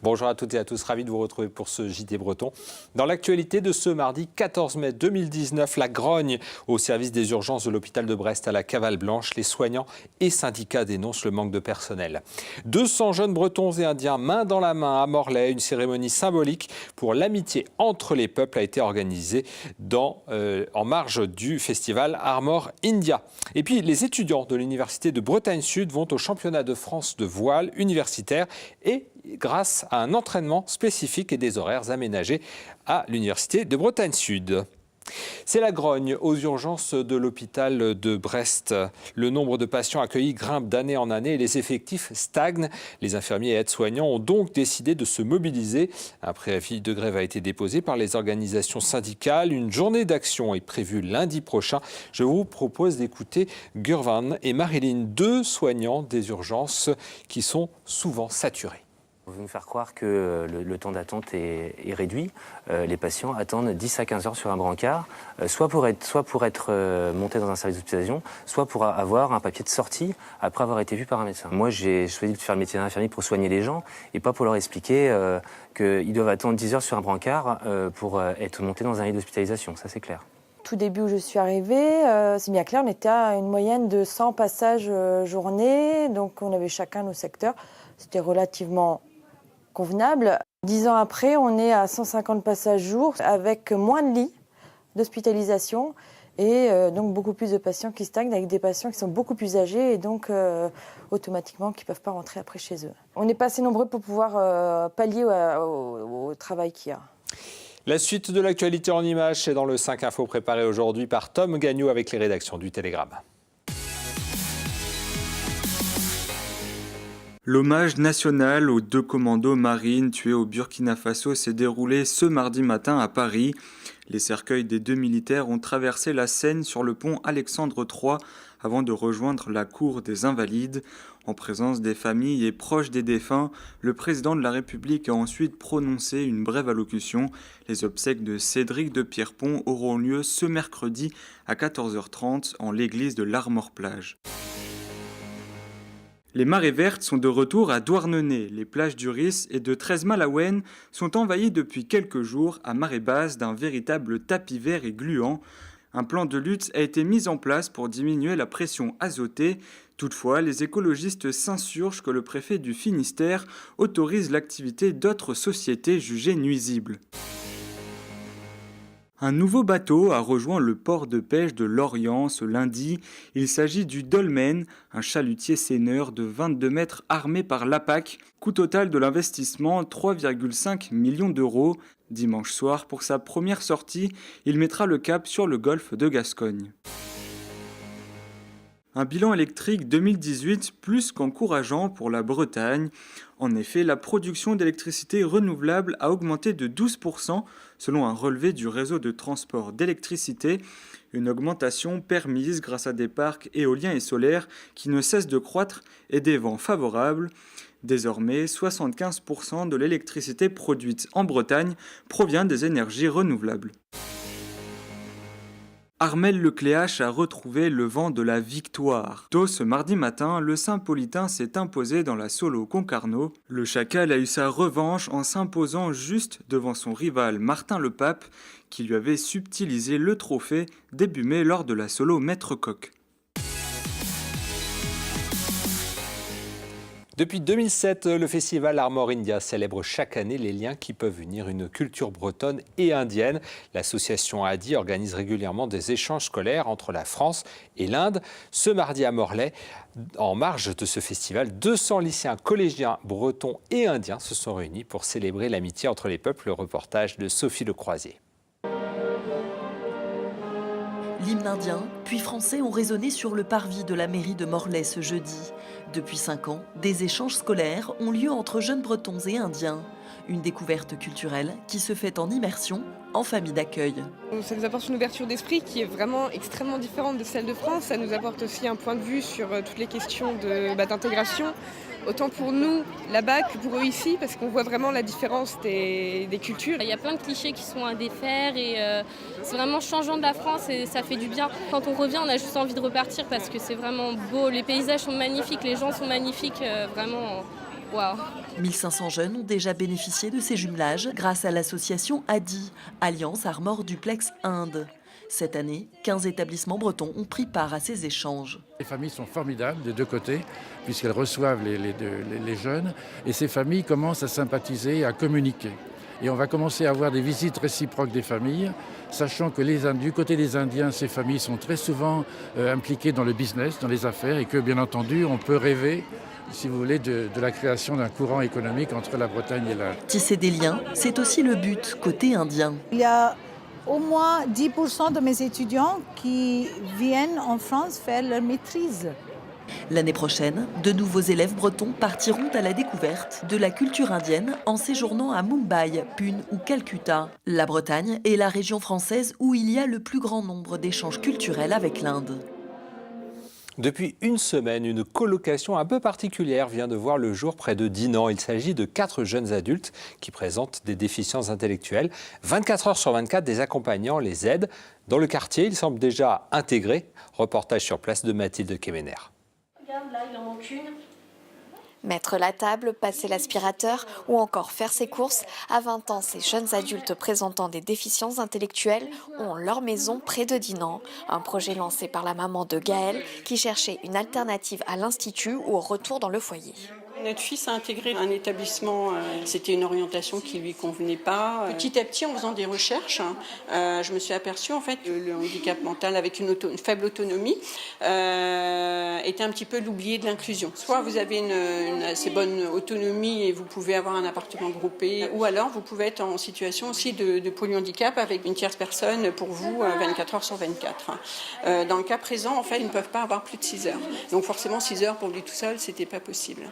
Bonjour à toutes et à tous, ravi de vous retrouver pour ce JT Breton. Dans l'actualité de ce mardi 14 mai 2019, la grogne au service des urgences de l'hôpital de Brest à la Cavale Blanche. Les soignants et syndicats dénoncent le manque de personnel. 200 jeunes Bretons et Indiens main dans la main à Morlaix. Une cérémonie symbolique pour l'amitié entre les peuples a été organisée en marge du festival Armor India. Et puis les étudiants de l'université de Bretagne Sud vont au championnat de France de voile universitaire et grâce à un entraînement spécifique et des horaires aménagés à l'université de Bretagne Sud. C'est la grogne aux urgences de l'hôpital de Brest. Le nombre de patients accueillis grimpe d'année en année et les effectifs stagnent. Les infirmiers et aides-soignants ont donc décidé de se mobiliser. Un préavis de grève a été déposé par les organisations syndicales. Une journée d'action est prévue lundi prochain. Je vous propose d'écouter Gurvan et Marilyn, deux soignants des urgences qui sont souvent saturés. On veut nous faire croire que le temps d'attente est réduit. Les patients attendent 10 à 15 heures sur un brancard, soit pour être montés dans un service d'hospitalisation, soit pour avoir un papier de sortie après avoir été vu par un médecin. Moi, j'ai choisi de faire le métier d'infirmier pour soigner les gens et pas pour leur expliquer qu'ils doivent attendre 10 heures sur un brancard pour être montés dans un lit d'hospitalisation. Ça, c'est clair. Tout début où je suis arrivée, c'est bien clair, on était à une moyenne de 100 passages journée, donc on avait chacun nos secteurs. C'était relativement convenable. 10 ans après, on est à 150 passages jour avec moins de lits d'hospitalisation et donc beaucoup plus de patients qui stagnent avec des patients qui sont beaucoup plus âgés et donc automatiquement qui ne peuvent pas rentrer après chez eux. On n'est pas assez nombreux pour pouvoir pallier au travail qu'il y a. La suite de l'actualité en images, c'est dans le 5 Info préparé aujourd'hui par Tom Gagnou avec les rédactions du Télégramme. L'hommage national aux deux commandos marines tués au Burkina Faso s'est déroulé ce mardi matin à Paris. Les cercueils des deux militaires ont traversé la Seine sur le pont Alexandre III avant de rejoindre la cour des Invalides. En présence des familles et proches des défunts, le président de la République a ensuite prononcé une brève allocution. Les obsèques de Cédric de Pierrepont auront lieu ce mercredi à 14h30 en l'église de l'Armor-Plage. Les marées vertes sont de retour à Douarnenez. Les plages du Ris et de Treize-Malawen sont envahies depuis quelques jours à marée basse d'un véritable tapis vert et gluant. Un plan de lutte a été mis en place pour diminuer la pression azotée. Toutefois, les écologistes s'insurgent que le préfet du Finistère autorise l'activité d'autres sociétés jugées nuisibles. Un nouveau bateau a rejoint le port de pêche de Lorient ce lundi. Il s'agit du Dolmen, un chalutier seineur de 22 mètres armé par l'APAC. Coût total de l'investissement, 3,5 millions d'euros. Dimanche soir, pour sa première sortie, il mettra le cap sur le golfe de Gascogne. Un bilan électrique 2018 plus qu'encourageant pour la Bretagne. En effet, la production d'électricité renouvelable a augmenté de 12% selon un relevé du réseau de transport d'électricité. Une augmentation permise grâce à des parcs éoliens et solaires qui ne cessent de croître et des vents favorables. Désormais, 75% de l'électricité produite en Bretagne provient des énergies renouvelables. Armelle Lecléache a retrouvé le vent de la victoire. Tôt ce mardi matin, le Saint-Politain s'est imposé dans la Solo Concarneau. Le Chacal a eu sa revanche en s'imposant juste devant son rival Martin Le Pape, qui lui avait subtilisé le trophée début mai lors de la Solo Maître Coq. Depuis 2007, le festival Armor India célèbre chaque année les liens qui peuvent unir une culture bretonne et indienne. L'association ADI organise régulièrement des échanges scolaires entre la France et l'Inde. Ce mardi à Morlaix, en marge de ce festival, 200 lycéens collégiens bretons et indiens se sont réunis pour célébrer l'amitié entre les peuples. Le reportage de Sophie Lecroisier. L'hymne indien, puis français ont résonné sur le parvis de la mairie de Morlaix ce jeudi. Depuis 5 ans, des échanges scolaires ont lieu entre jeunes bretons et indiens. Une découverte culturelle qui se fait en immersion, en famille d'accueil. Ça nous apporte une ouverture d'esprit qui est vraiment extrêmement différente de celle de France. Ça nous apporte aussi un point de vue sur toutes les questions d'intégration. Autant pour nous là-bas que pour eux ici, parce qu'on voit vraiment la différence des cultures. Il y a plein de clichés qui sont à défaire et c'est vraiment changeant de la France et ça fait du bien. Quand on revient, on a juste envie de repartir parce que c'est vraiment beau. Les paysages sont magnifiques, les gens sont magnifiques, vraiment. Waouh. 1500 jeunes ont déjà bénéficié de ces jumelages grâce à l'association ADI, Alliance Armor Duplex Inde. Cette année, 15 établissements bretons ont pris part à ces échanges. Les familles sont formidables des deux côtés, puisqu'elles reçoivent les jeunes, et ces familles commencent à sympathiser, à communiquer. Et on va commencer à avoir des visites réciproques des familles, sachant que du côté des Indiens, ces familles sont très souvent impliquées dans le business, dans les affaires, et que bien entendu, on peut rêver, si vous voulez, de la création d'un courant économique entre la Bretagne et l'Inde. Tisser des liens, c'est aussi le but côté indien. Il y a au moins 10% de mes étudiants qui viennent en France faire leur maîtrise. L'année prochaine, de nouveaux élèves bretons partiront à la découverte de la culture indienne en séjournant à Mumbai, Pune ou Calcutta. La Bretagne est la région française où il y a le plus grand nombre d'échanges culturels avec l'Inde. Depuis une semaine, une colocation un peu particulière vient de voir le jour près de Dinan. Il s'agit de 4 jeunes adultes qui présentent des déficiences intellectuelles. 24 heures sur 24, des accompagnants les aident. Dans le quartier, ils semblent déjà intégrés. Reportage sur place de Mathilde Kemener. Regarde, là, il en manque une. Mettre la table, passer l'aspirateur ou encore faire ses courses. À 20 ans, ces jeunes adultes présentant des déficiences intellectuelles ont leur maison près de Dinan. Un projet lancé par la maman de Gaël qui cherchait une alternative à l'institut ou au retour dans le foyer. Notre fils a intégré un établissement, c'était une orientation qui ne lui convenait pas. Petit à petit, en faisant des recherches, je me suis aperçue en fait que le handicap mental avec une faible autonomie était un petit peu l'oublié de l'inclusion. Soit vous avez une assez bonne autonomie et vous pouvez avoir un appartement groupé, ou alors vous pouvez être en situation aussi de polyhandicap avec une tierce personne pour vous 24 heures sur 24. Dans le cas présent, en fait, ils ne peuvent pas avoir plus de 6 heures. Donc forcément, 6 heures pour lui tout seul, c'était pas possible.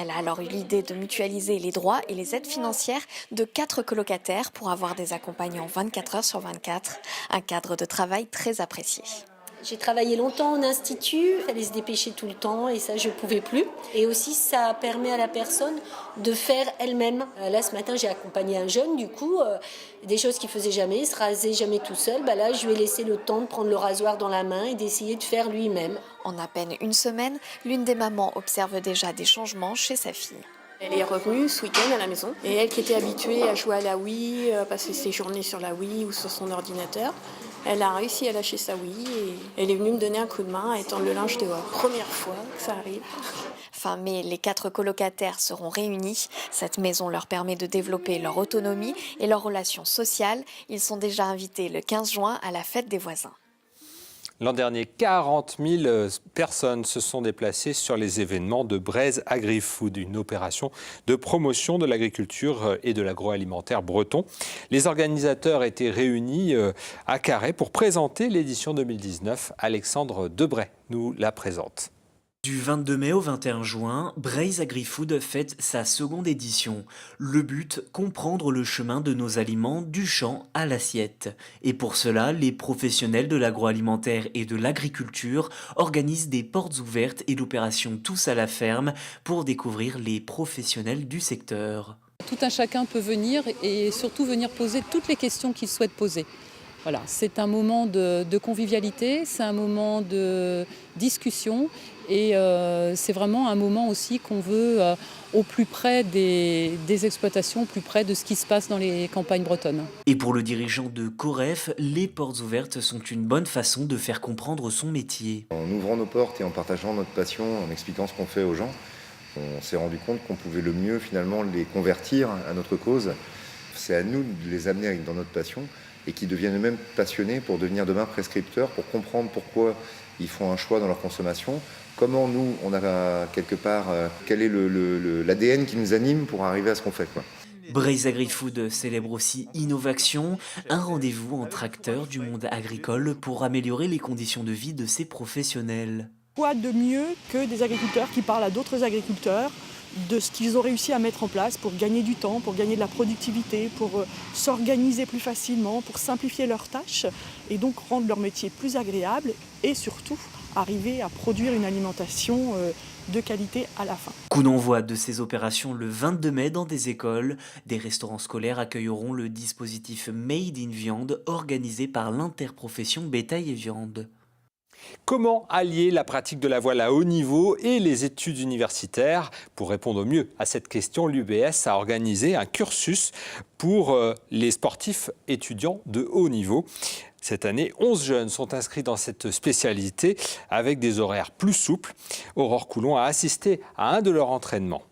Elle a alors eu l'idée de mutualiser les droits et les aides financières de 4 colocataires pour avoir des accompagnants 24 heures sur 24, un cadre de travail très apprécié. J'ai travaillé longtemps en institut, il fallait se dépêcher tout le temps et ça je ne pouvais plus. Et aussi ça permet à la personne de faire elle-même. Là ce matin j'ai accompagné un jeune, du coup des choses qu'il ne faisait jamais, il se rasait jamais tout seul. Là je lui ai laissé le temps de prendre le rasoir dans la main et d'essayer de faire lui-même. En à peine une semaine, l'une des mamans observe déjà des changements chez sa fille. Elle est revenue ce week-end à la maison et elle qui était habituée à jouer à la Wii, passer ses journées sur la Wii ou sur son ordinateur, elle a réussi à lâcher sa Wii et elle est venue me donner un coup de main à étendre le linge dehors. Première fois que ça arrive. Fin mai, les 4 colocataires seront réunis. Cette maison leur permet de développer leur autonomie et leurs relations sociales. Ils sont déjà invités le 15 juin à la fête des voisins. L'an dernier, 40 000 personnes se sont déplacées sur les événements de Braise Agri-Food, une opération de promotion de l'agriculture et de l'agroalimentaire breton. Les organisateurs étaient réunis à Carhaix pour présenter l'édition 2019. Alexandre Debray nous la présente. Du 22 mai au 21 juin, Braise Agri-Food fête sa seconde édition. Le but, comprendre le chemin de nos aliments du champ à l'assiette. Et pour cela, les professionnels de l'agroalimentaire et de l'agriculture organisent des portes ouvertes et l'opération Tous à la ferme pour découvrir les professionnels du secteur. Tout un chacun peut venir et surtout venir poser toutes les questions qu'il souhaite poser. Voilà, c'est un moment de convivialité, c'est un moment de discussion et c'est vraiment un moment aussi qu'on veut au plus près des exploitations, au plus près de ce qui se passe dans les campagnes bretonnes. Et pour le dirigeant de Coref, les portes ouvertes sont une bonne façon de faire comprendre son métier. En ouvrant nos portes et en partageant notre passion, en expliquant ce qu'on fait aux gens, on s'est rendu compte qu'on pouvait le mieux finalement les convertir à notre cause. C'est à nous de les amener dans notre passion et qu'ils deviennent eux-mêmes passionnés pour devenir demain prescripteurs, pour comprendre pourquoi ils font un choix dans leur consommation, comment nous, on a quelque part, quel est l'ADN qui nous anime pour arriver à ce qu'on fait, quoi. Braise Agri-Food célèbre aussi Innovation, un rendez-vous entre acteurs du monde agricole pour améliorer les conditions de vie de ces professionnels. Quoi de mieux que des agriculteurs qui parlent à d'autres agriculteurs de ce qu'ils ont réussi à mettre en place pour gagner du temps, pour gagner de la productivité, pour s'organiser plus facilement, pour simplifier leurs tâches et donc rendre leur métier plus agréable et surtout arriver à produire une alimentation de qualité à la fin. Coup d'envoi de ces opérations le 22 mai dans des écoles. Des restaurants scolaires accueilleront le dispositif Made in Viande organisé par l'interprofession bétail et viande. Comment allier la pratique de la voile à haut niveau et les études universitaires? Pour répondre au mieux à cette question, l'UBS a organisé un cursus pour les sportifs étudiants de haut niveau. Cette année, 11 jeunes sont inscrits dans cette spécialité avec des horaires plus souples. Aurore Coulon a assisté à un de leurs entraînements.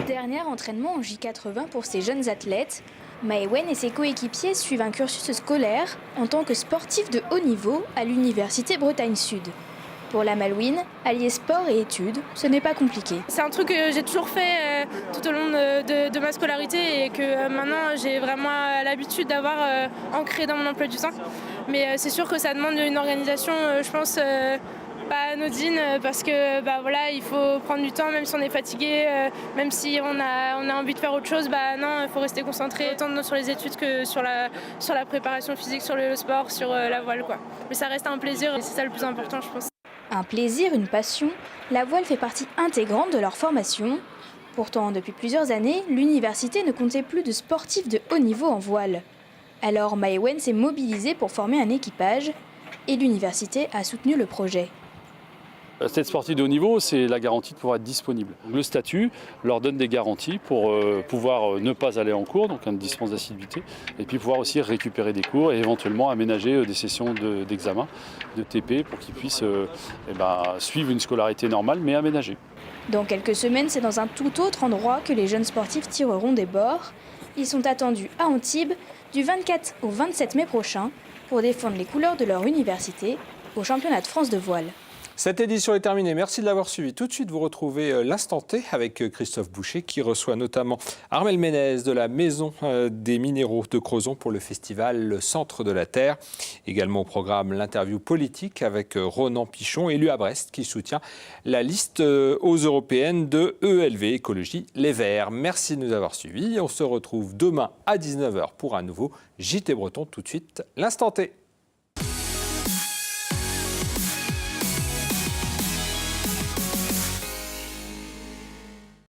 Dernier entraînement en J80 pour ces jeunes athlètes. Maëwen et ses coéquipiers suivent un cursus scolaire en tant que sportifs de haut niveau à l'Université Bretagne Sud. Pour la Malouine, allier sport et études, ce n'est pas compliqué. C'est un truc que j'ai toujours fait tout au long de ma scolarité et que maintenant j'ai vraiment l'habitude d'avoir ancré dans mon emploi du temps. Mais c'est sûr que ça demande une organisation, je pense, pas anodine parce que voilà, il faut prendre du temps même si on est fatigué, même si on a envie de faire autre chose, non, il faut rester concentré tant sur les études que sur la préparation physique, sur le sport, sur la voile, quoi. Mais ça reste un plaisir et c'est ça le plus important, je pense. Un plaisir, une passion, la voile fait partie intégrante de leur formation. Pourtant, depuis plusieurs années, l'université ne comptait plus de sportifs de haut niveau en voile. Alors Maëwen s'est mobilisée pour former un équipage et l'université a soutenu le projet. Cette sportive de haut niveau, c'est la garantie de pouvoir être disponible. Le statut leur donne des garanties pour pouvoir ne pas aller en cours, donc une dispense d'assiduité, et puis pouvoir aussi récupérer des cours et éventuellement aménager des sessions d'examen, de TP, pour qu'ils puissent suivre une scolarité normale, mais aménagée. Dans quelques semaines, c'est dans un tout autre endroit que les jeunes sportifs tireront des bords. Ils sont attendus à Antibes du 24 au 27 mai prochain pour défendre les couleurs de leur université au championnat de France de voile. Cette édition est terminée. Merci de l'avoir suivi. Tout de suite, vous retrouvez l'Instant T avec Christophe Boucher qui reçoit notamment Armel Ménez de la Maison des Minéraux de Crozon pour le festival Le Centre de la Terre. Également au programme l'interview politique avec Ronan Pichon, élu à Brest, qui soutient la liste aux européennes de ELV Écologie Les Verts. Merci de nous avoir suivis. On se retrouve demain à 19h pour un nouveau JT Breton. Tout de suite, l'Instant T.